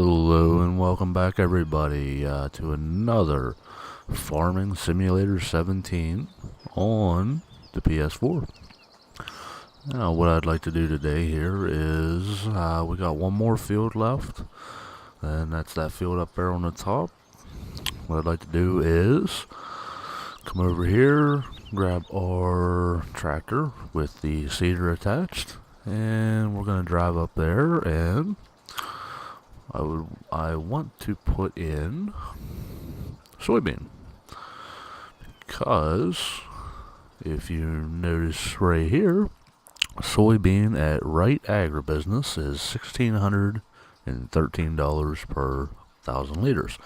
Hello and welcome back everybody to another Farming Simulator 17 on the PS4. Now what I'd like to do today here is we got one more field left, and that's that field up there on the top. What I'd like to do is come over here, grab our tractor with the seeder attached, and we're going to drive up there, and I want to put in soybean, because if you notice right here, soybean at Right Agribusiness is $1,613 per 1,000 liters.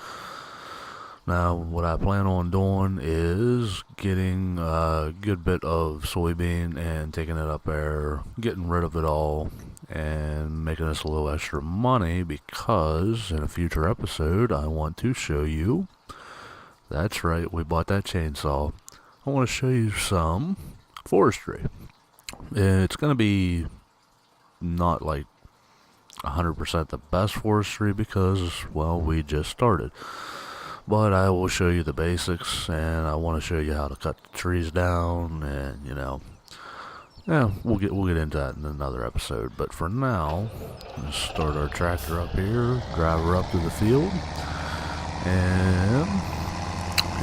Now, what I plan on doing is getting a good bit of soybean and taking it up there, getting rid of it all, and making us a little extra money, because in a future episode I want to show you, that's right, we bought that chainsaw, I want to show you some forestry. It's going to be not like 100% the best forestry because, well, we just started. But I will show you the basics, and I want to show you how to cut the trees down, and we'll get into that in another episode. But for now, let's start our tractor up here, drive her up to the field, and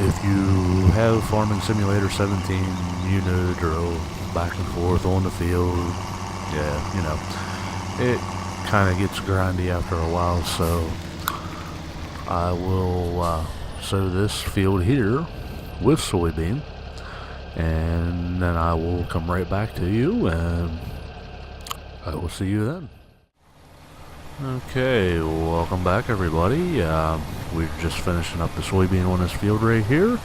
if you have Farming Simulator 17, you know the drill, back and forth on the field. It kind of gets grindy after a while, so I will sow this field here with soybean, and then I will come right back to you, and I will see you then. Okay, welcome back everybody. We're just finishing up the soybean on this field right here.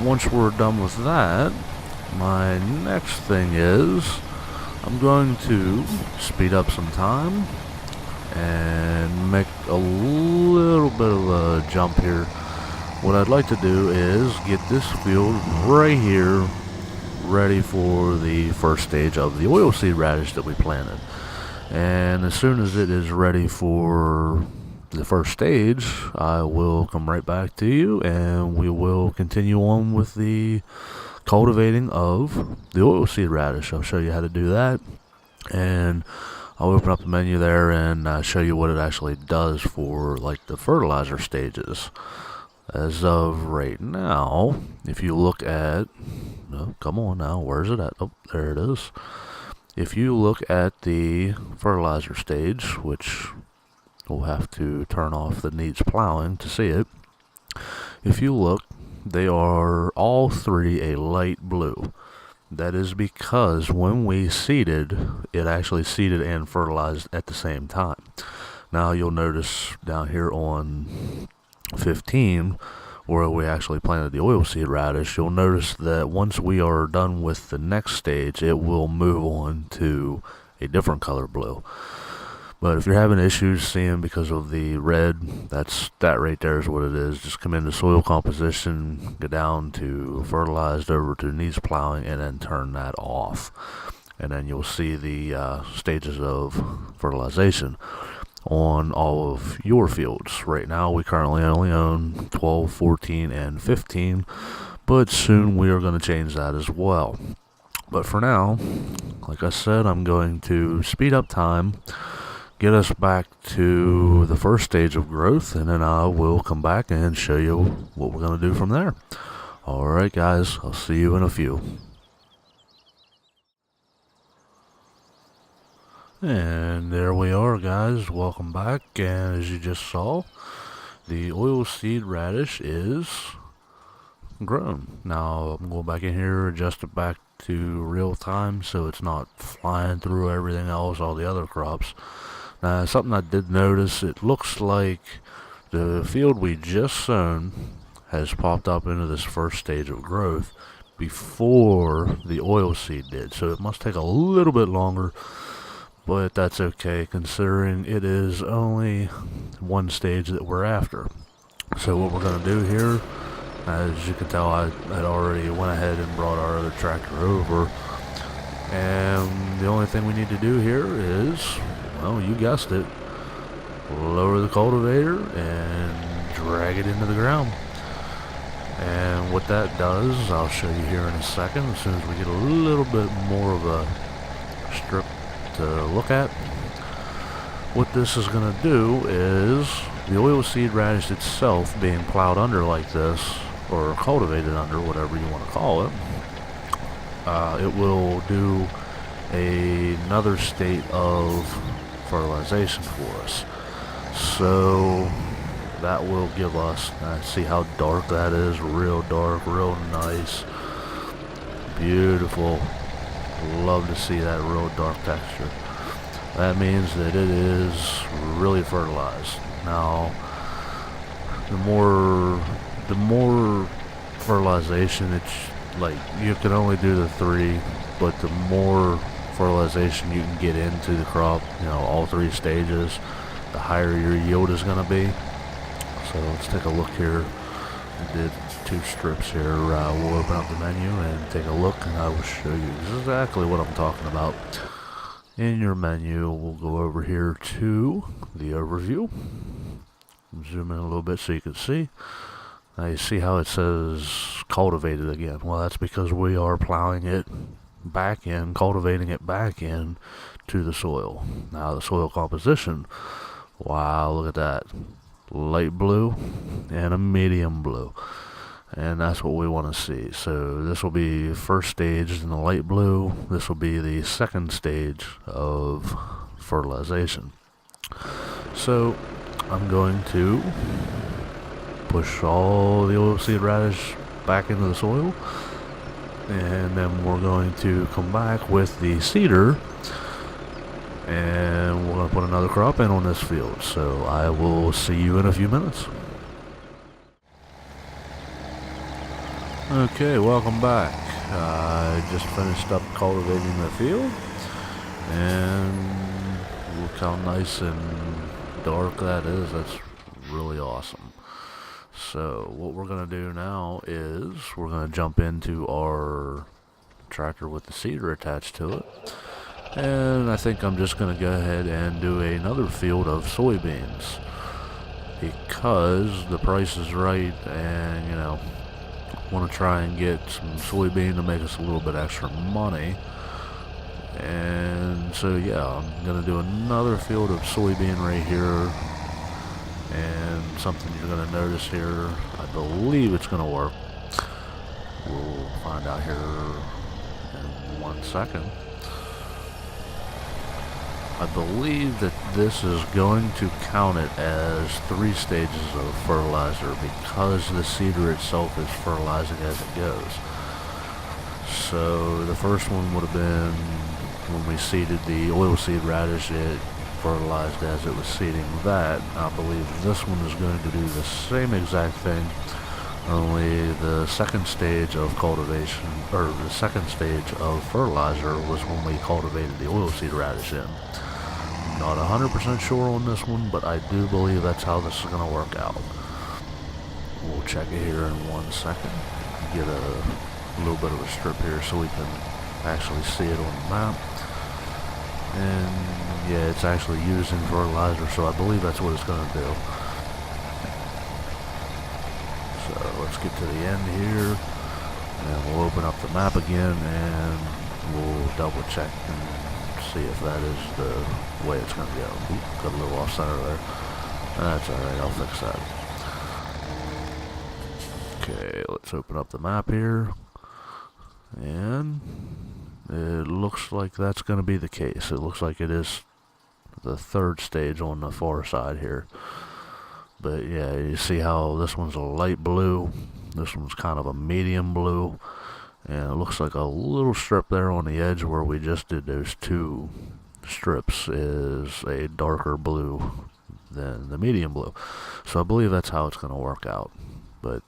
Once we're done with that, my next thing is I'm going to speed up some time and make a little bit of a jump here. What I'd like to do is get this field right here ready for the first stage of the oilseed radish that we planted. And as soon as it is ready for the first stage, I will come right back to you, and we will continue on with the cultivating of the oilseed radish. I'll show you how to do that, and I'll open up the menu there and show you what it actually does for like the fertilizer stages. As of right now, if you look at, no, come on now, where's it at? Oh, there it is. If you look at the fertilizer stage, which we'll have to turn off the needs plowing to see it, if you look, they are all three a light blue. That is because when we seeded, it actually seeded and fertilized at the same time. Now you'll notice down here on 15, where we actually planted the oilseed radish, you'll notice that once we are done with the next stage, it will move on to a different color blue. But if you're having issues seeing because of the red, that right there is what it is. Just come into soil composition, go down to fertilized, over to needs plowing, and then turn that off. And then you'll see the stages of fertilization on all of your fields. Right now we currently only own 12, 14, and 15, but soon we are going to change that as well. But for now, like I said, I'm going to speed up time, get us back to the first stage of growth, and then I will come back and show you what we're going to do from there. Alright guys, I'll see you in a few. And there we are guys, welcome back, and as you just saw, the oilseed radish is grown. Now I'm going back in here, adjust it back to real time so it's not flying through everything else, all the other crops. Now something I did notice, it looks like the field we just sown has popped up into this first stage of growth before the oilseed did, so it must take a little bit longer. But that's okay, considering it is only one stage that we're after. So what we're going to do here, as you can tell, I had already went ahead and brought our other tractor over. And the only thing we need to do here is, well, you guessed it, lower the cultivator and drag it into the ground. And what that does, I'll show you here in a second, as soon as we get a little bit more of a strip to look at. What this is going to do is, the oilseed radish itself being plowed under like this, or cultivated under, whatever you want to call it, it will do another state of fertilization for us. So that will give us, see how dark that is, real dark, real nice, beautiful. Love to see that real dark texture. That means that it is really fertilized. Now, the more fertilization, it's like you can only do the 3, but the more fertilization you can get into the crop, all 3 stages, the higher your yield is going to be. So let's take a look here. We did 2 strips here. We'll open up the menu and take a look, and I will show you exactly what I'm talking about. In your menu, we'll go over here to the overview. Zoom in a little bit so you can see. Now you see how it says cultivated again. Well, that's because we are plowing it back in, cultivating it back in to the soil. Now the soil composition, wow, look at that. Light blue and a medium blue. And that's what we want to see. So this will be first stage in the light blue. This will be the second stage of fertilization. So I'm going to push all the oilseed radish back into the soil, and then we're going to come back with the seeder, and we're going to put another crop in on this field. So I will see you in a few minutes. Okay, welcome back. I just finished up cultivating the field, and look how nice and dark that is. That's really awesome. So what we're going to do now is we're going to jump into our tractor with the seeder attached to it, and I think I'm just going to go ahead and do another field of soybeans because the price is right, and want to try and get some soybean to make us a little bit extra money. And so yeah, I'm gonna do another field of soybean right here, and something you're gonna notice here, I believe it's gonna work. We'll find out here in 1 second. I believe that this is going to count it as 3 stages of fertilizer because the seeder itself is fertilizing as it goes. So the first one would have been when we seeded the oilseed radish, it fertilized as it was seeding that. I believe this one is going to do the same exact thing, only the second stage of cultivation, or the second stage of fertilizer, was when we cultivated the oilseed radish in. Not 100% sure on this one, but I do believe that's how this is going to work out. We'll check it here in 1 second. Get a little bit of a strip here so we can actually see it on the map. And yeah, it's actually using fertilizer, so I believe that's what it's going to do. So let's get to the end here, and we'll open up the map again, and we'll double check and see if that is the way it's going to go. Oop, got a little off center there. That's alright, I'll fix that. Okay, let's open up the map here, and it looks like that's going to be the case. It looks like it is the 3rd stage on the far side here. But yeah, you see how this one's a light blue, this one's kind of a medium blue, and it looks like a little strip there on the edge where we just did those 2 strips is a darker blue than the medium blue. So I believe that's how it's going to work out. But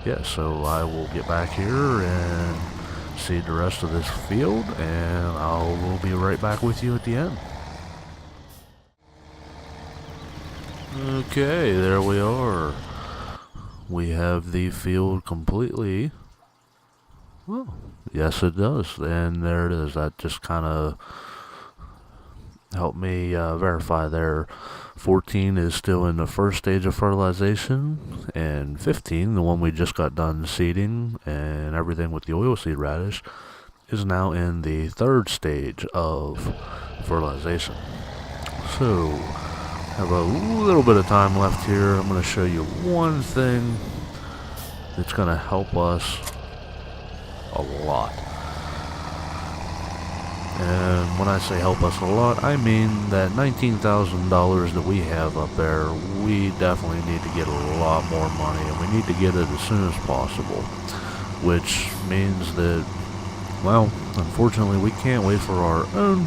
yeah, so I will get back here and see the rest of this field, and we'll be right back with you at the end. Okay, there we are. We have the field completely. Well, yes it does, and there it is. That just kind of help me verify there. 14 is still in the first stage of fertilization, and 15, the one we just got done seeding and everything with the oilseed radish, is now in the third stage of fertilization. So, have a little bit of time left here. I'm going to show you one thing that's going to help us a lot. And when I say help us a lot, I mean that $19,000 that we have up there, we definitely need to get a lot more money, and we need to get it as soon as possible. Which means that, well, unfortunately we can't wait for our own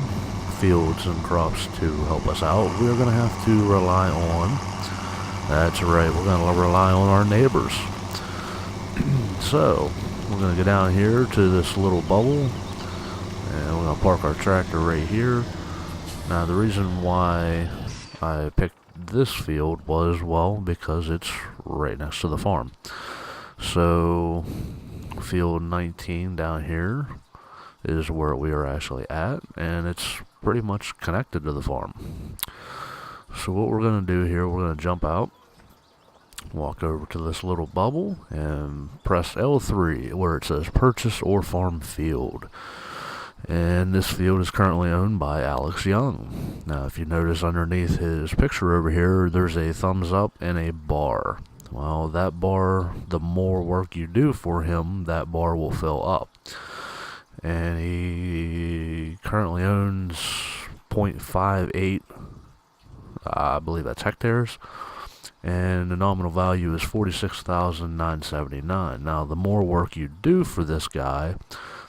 fields and crops to help us out. We're going to have to rely on, that's right, we're going to rely on our neighbors. So, we're going to go down here to this little bubble, and we're going to park our tractor right here. Now, the reason why I picked this field was, well, because it's right next to the farm. So, field 19 down here is where we are actually at, and it's pretty much connected to the farm. So what we're going to do here, we're going to jump out, walk over to this little bubble, and press L3 where it says purchase or farm field. And this field is currently owned by Alex Young. Now, if you notice underneath his picture over here, there's a thumbs up and a bar. Well, that bar, the more work you do for him, that bar will fill up. And he currently owns 0.58, I believe that's hectares. And the nominal value is $46,979. Now, the more work you do for this guy,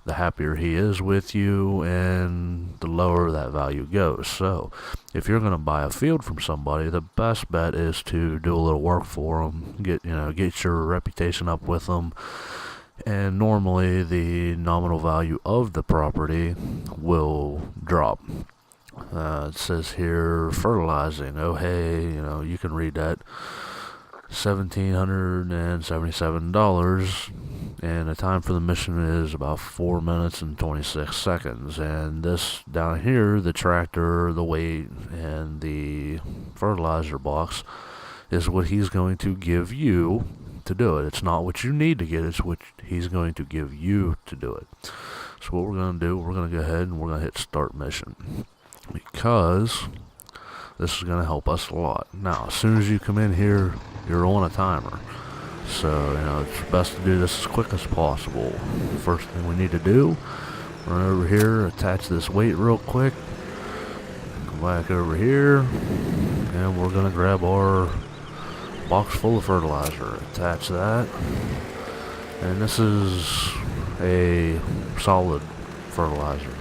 the happier he is with you, and the lower that value goes. So, if you're going to buy a field from somebody, the best bet is to do a little work for them, get your reputation up with them, and normally the nominal value of the property will drop. It says here fertilizing. Oh, hey, you can read that. $1,777, and the time for the mission is about 4 minutes and 26 seconds. And this down here, the tractor, the weight, and the fertilizer box is what he's going to give you to do it. It's not what you need to get, it's what he's going to give you to do it. So what we're going to do, we're going to go ahead and we're going to hit start mission, because this is going to help us a lot. Now, as soon as you come in here, you're on a timer. So, it's best to do this as quick as possible. First thing we need to do, run over here, attach this weight real quick, go back over here, and we're going to grab our box full of fertilizer. Attach that. And this is a solid fertilizer.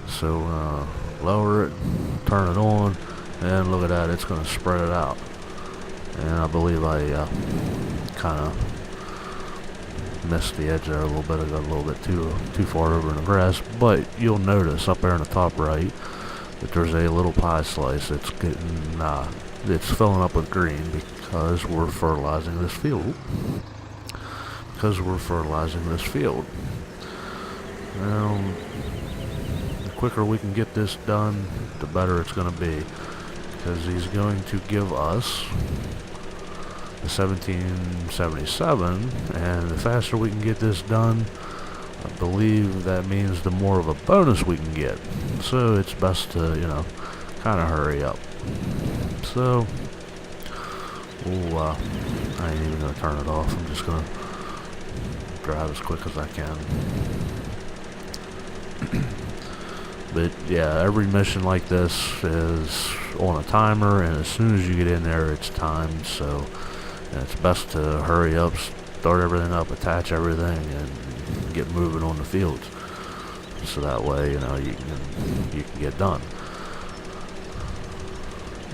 So, lower it, turn it on, and look at that, it's going to spread it out. And I believe I kind of missed the edge there a little bit. I got a little bit too far over in the grass. But you'll notice up there in the top right that there's a little pie slice. It's getting, it's filling up with green because we're fertilizing this field. Now, the quicker we can get this done, the better it's going to be, because he's going to give us the 1777, and the faster we can get this done, I believe that means the more of a bonus we can get. So it's best to, kind of hurry up. So, I ain't even going to turn it off. I'm just going to drive as quick as I can. But yeah, every mission like this is on a timer, and as soon as you get in there, it's timed. So it's best to hurry up, start everything up, attach everything, and get moving on the fields. So that way, you can get done.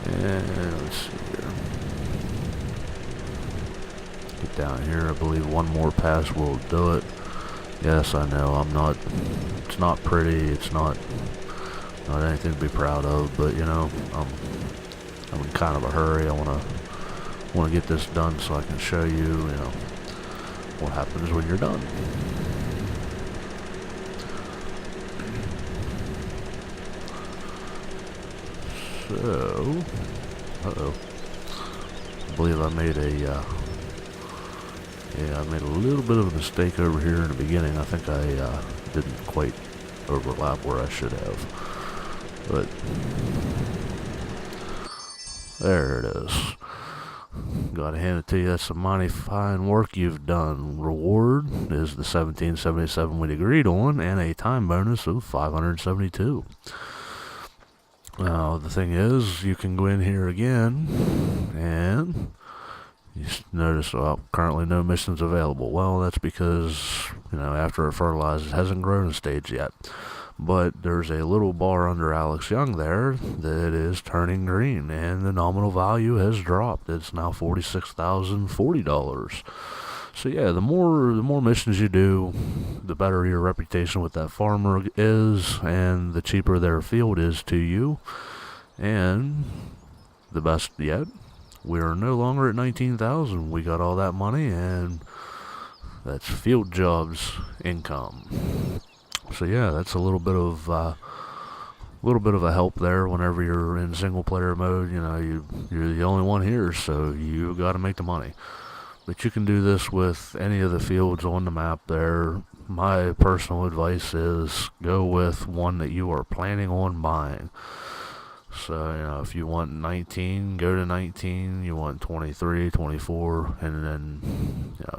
And let's see here. Get down here. I believe one more pass will do it. Yes, I know. It's not pretty. It's not anything to be proud of. But I'm in kind of a hurry. I want to get this done so I can show you, what happens when you're done. So, uh-oh. I believe I made a, yeah, I made a little bit of a mistake over here in the beginning. I think I didn't quite overlap where I should have. But, there it is. Gotta hand it to you. That's some mighty fine work you've done. Reward is the 1777 we'd agreed on, and a time bonus of 572. Now, the thing is, you can go in here again, and you notice, well, currently no missions available. Well, that's because, after it fertilizes, it hasn't grown a stage yet. But there's a little bar under Alex Young there that is turning green, and the nominal value has dropped. It's now $46,040. So yeah, the more missions you do, the better your reputation with that farmer is, and the cheaper their field is to you. And the best yet, we are no longer at 19,000. We got all that money, and that's field jobs income. So yeah, that's a little bit of a help there whenever you're in single player mode. You're the only one here, so you got to make the money. But you can do this with any of the fields on the map there. My personal advice is go with one that you are planning on buying. So, if you want 19, go to 19. You want 23, 24, and then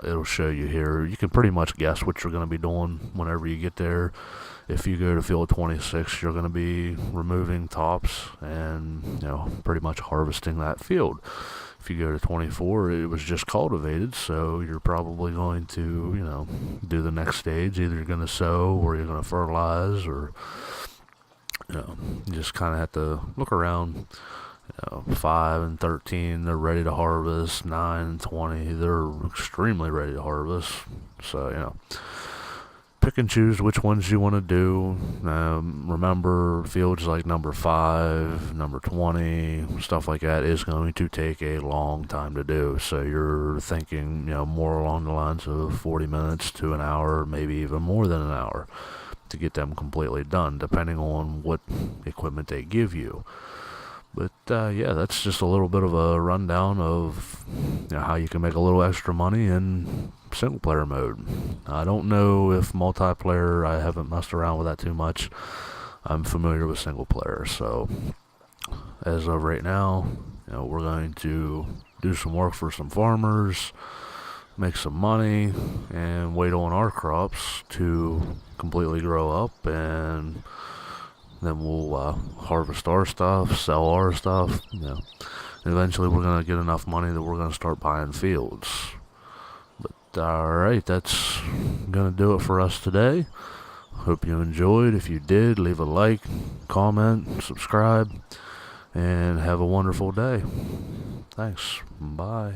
it'll show you here. You can pretty much guess what you're going to be doing whenever you get there. If you go to field 26, you're going to be removing tops and, pretty much harvesting that field. If you go to 24, it was just cultivated, so you're probably going to, do the next stage. Either you're going to sow or you're going to fertilize, or you just kind of have to look around. 5 and 13, they're ready to harvest. 9 and 20, they're extremely ready to harvest. So, pick and choose which ones you want to do. Remember, fields like number 5, number 20, stuff like that is going to take a long time to do. So you're thinking, more along the lines of 40 minutes to an hour, maybe even more than an hour, to get them completely done, depending on what equipment they give you. But yeah, that's just a little bit of a rundown of how you can make a little extra money in single player mode. I don't know if multiplayer, I haven't messed around with that too much. I'm familiar with single player, so as of right now, we're going to do some work for some farmers, make some money, and wait on our crops to completely grow up, and then we'll harvest our stuff, sell our stuff. And eventually we're going to get enough money that we're going to start buying fields. But alright, that's going to do it for us today. Hope you enjoyed. If you did, leave a like, comment, subscribe, and have a wonderful day. Thanks. Bye.